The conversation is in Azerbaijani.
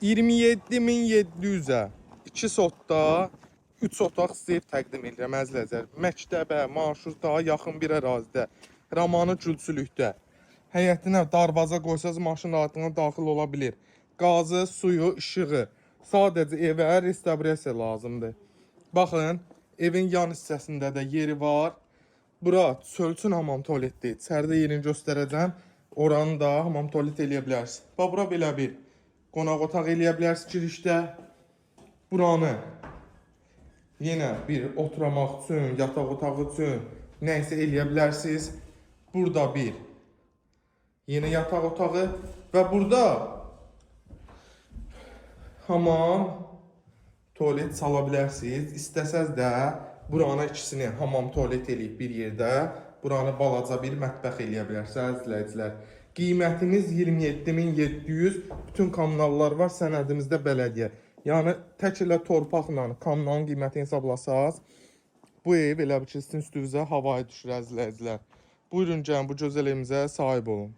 27.700-ə 2 sotda 3 otaq istəyib təqdim edirəm əzizlər. Məktəbə, marşruta yaxın bir ərazidə, Ramanı Gülçülükdə. Həyətinə darvaza qoysaz maşın rahatlığına daxil ola bilir. Qazı, suyu, işığı. Sadəcə evə restavrasiya lazımdır. Baxın, evin yan hissəsində də yeri var. Bura çölçün hamam tualetdir. İçəridə yerini göstərəcəm. Oranı da hamam tualet eləyə bilərsiniz. Bax, bura belə bir qonaq otaq eləyə bilərsiniz girişdə. Buranı yenə bir oturamaq üçün, yataq otağı üçün nəysə eləyə bilərsiniz. Burada bir yeni yataq otağı və burada hamam, tualet sala bilərsiniz. İstəsəz də buranı ikisini hamam, tualet eləyib bir yerdə, buranı balaca bir mətbəx eləyə bilərsiniz izləyicilər. Qiymətimiz 27.700, bütün kommunallar var sənədimizdə bələdiyyə. Yəni tək elə torpaqla kommunalın qiymətini hesablasaz, bu ev elə bir ki, sizin üstünüzə havayı düşür əzizlər. Buyurun gəlin bu gözəl evimizə sahib olun.